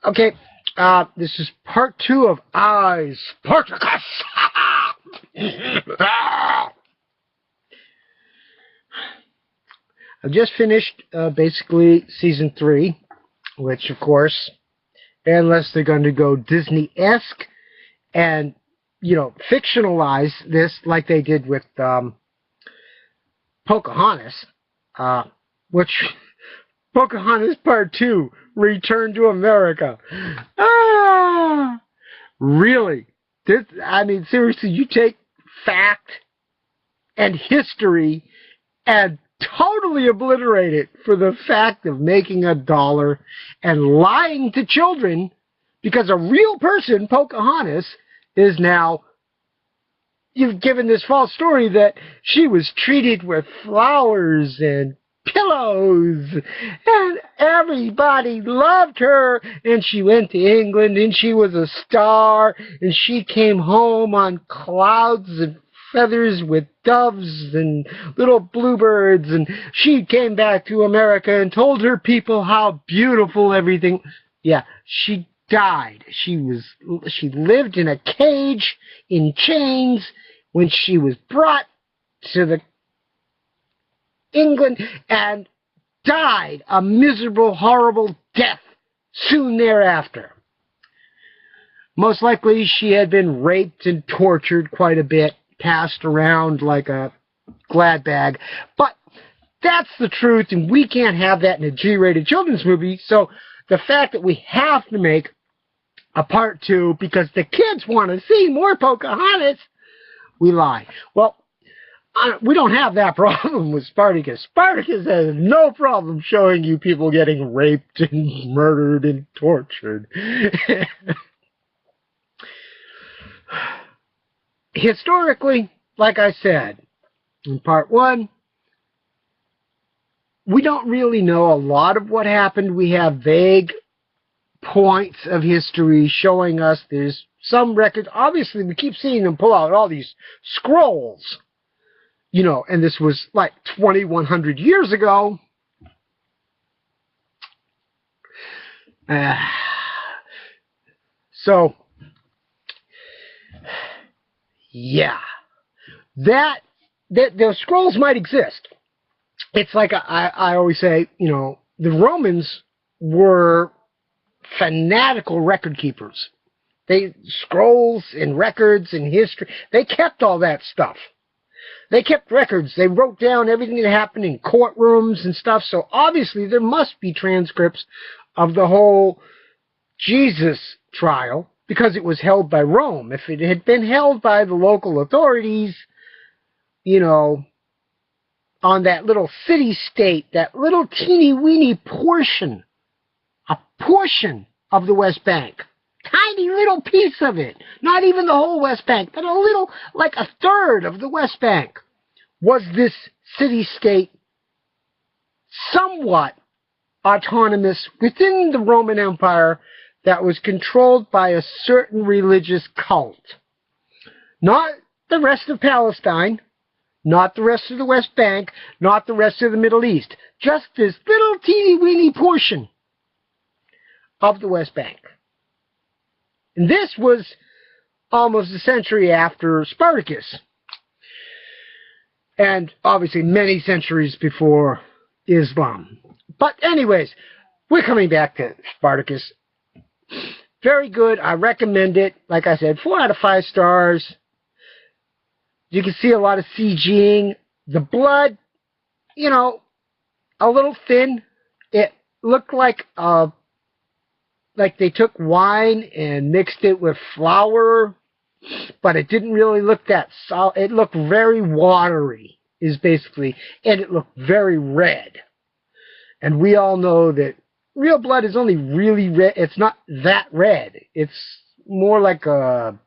Okay, this is part 2 of I, Spartacus. I've just finished basically season 3, which of course, unless they're going to go Disney-esque and, fictionalize this like they did with Pocahontas, which Pocahontas Part 2, Return to America. Really? Seriously, you take fact and history and totally obliterate it for the fact of making $1 and lying to children, because a real person, Pocahontas, is now, you've given this false story that she was treated with flowers and pillows and everybody loved her, and she went to England and she was a star, and she came home on clouds and feathers with doves and little bluebirds, and she came back to America and told her people how beautiful everything. Yeah, she died. She lived in a cage in chains when she was brought to the England and died a miserable, horrible death soon thereafter. Most likely she had been raped and tortured quite a bit, passed around like a glad bag. But that's the truth, and we can't have that in a G-rated children's movie. So the fact that we have to make a part 2 because the kids want to see more Pocahontas, we lie. Well, we don't have that problem with Spartacus. Spartacus has no problem showing you people getting raped and murdered and tortured. Historically, like I said, in part 1, we don't really know a lot of what happened. We have vague points of history showing us there's some records. Obviously, we keep seeing them pull out all these scrolls. And this was like 2,100 years ago. So, yeah, those scrolls might exist. It's like I always say, the Romans were fanatical record keepers. Scrolls and records and history, they kept all that stuff. They kept records. They wrote down everything that happened in courtrooms and stuff. So obviously there must be transcripts of the whole Jesus trial, because it was held by Rome. If it had been held by the local authorities, on that little city-state, that little teeny-weeny portion, a portion of the West Bank, tiny little piece of it, not even the whole West Bank, but a little, like a third of the West Bank, was this city-state somewhat autonomous within the Roman Empire that was controlled by a certain religious cult. Not the rest of Palestine, not the rest of the West Bank, not the rest of the Middle East, just this little teeny-weeny portion of the West Bank. And this was almost a century after Spartacus. And obviously many centuries before Islam. But anyways, we're coming back to Spartacus. Very good. I recommend it. Like I said, 4 out of 5 stars. You can see a lot of CGing. The blood, a little thin. It looked like they took wine and mixed it with flour, but it didn't really look that solid. It looked very watery, and it looked very red. And we all know that real blood is only really red. It's not that red. It's more like a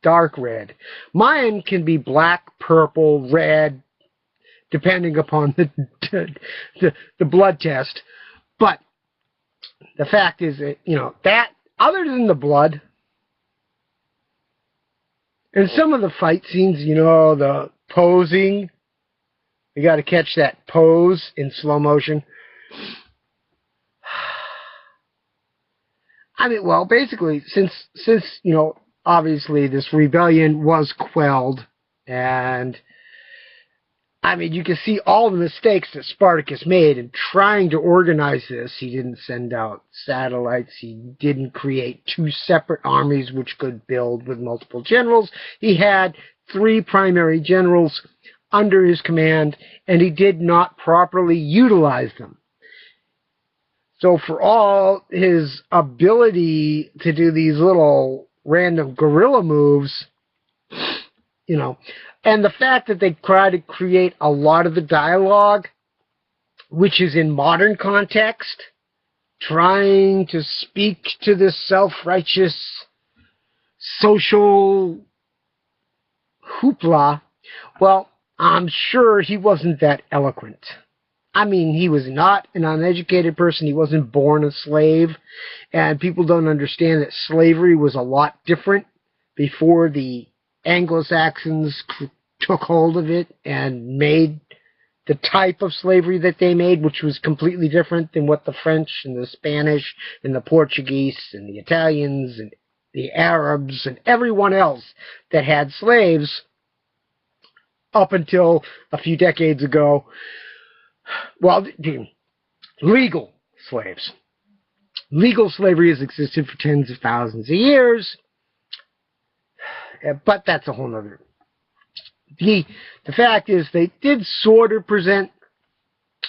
dark red. Mine can be black, purple, red, depending upon the blood test. But the fact is that, that, other than the blood, and some of the fight scenes, the posing, you got to catch that pose in slow motion. I mean, well, basically, since you know, obviously this rebellion was quelled, and I mean, you can see all the mistakes that Spartacus made in trying to organize this. He didn't send out satellites. He didn't create two separate armies which could build with multiple generals. He had three primary generals under his command, and he did not properly utilize them. So for all his ability to do these little random guerrilla moves, you know, and the fact that they try to create a lot of the dialogue, which is in modern context, trying to speak to this self-righteous social hoopla, well, I'm sure he wasn't that eloquent. I mean, he was not an uneducated person. He wasn't born a slave. And people don't understand that slavery was a lot different before the Anglo-Saxons took hold of it and made the type of slavery that they made, which was completely different than what the French and the Spanish and the Portuguese and the Italians and the Arabs and everyone else that had slaves up until a few decades ago. Well, legal slaves. Legal slavery has existed for tens of thousands of years, but that's a whole other. The fact is, they did sort of present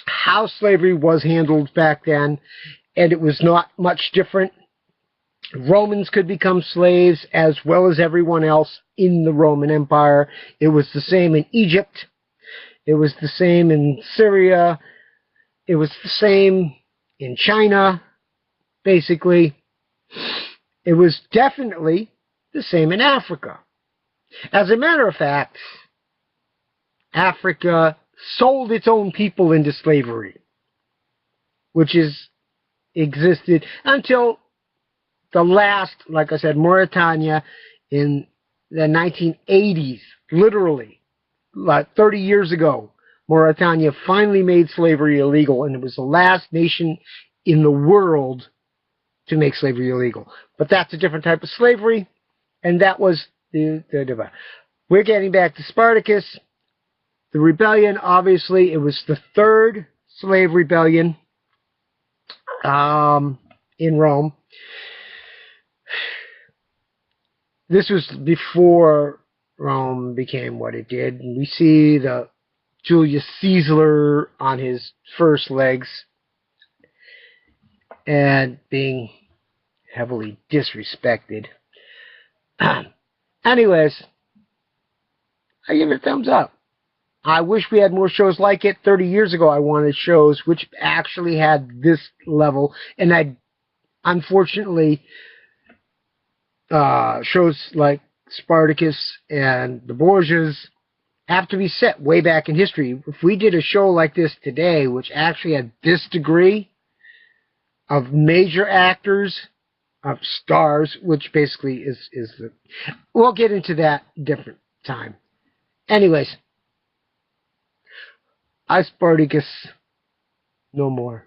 how slavery was handled back then, and it was not much different. Romans could become slaves as well as everyone else in the Roman Empire. It was the same in Egypt. It was the same in Syria. It was the same in China, basically. It was definitely the same in Africa. As a matter of fact, Africa sold its own people into slavery, which existed until the last, like I said, Mauritania in the 1980s, literally. Like 30 years ago, Mauritania finally made slavery illegal, and it was the last nation in the world to make slavery illegal. But that's a different type of slavery, and that was we're getting back to Spartacus. The rebellion, obviously, it was the third slave rebellion in Rome. This was before Rome became what it did. And we see the Julius Caesar on his first legs and being heavily disrespected. Anyways, I give it a thumbs up. I wish we had more shows like it. 30 years ago, I wanted shows which actually had this level, and I, unfortunately, shows like Spartacus and the Borgias have to be set way back in history. If we did a show like this today, which actually had this degree of major actors, of stars, which basically is the... We'll get into that different time. Anyways, I Spartacus no more.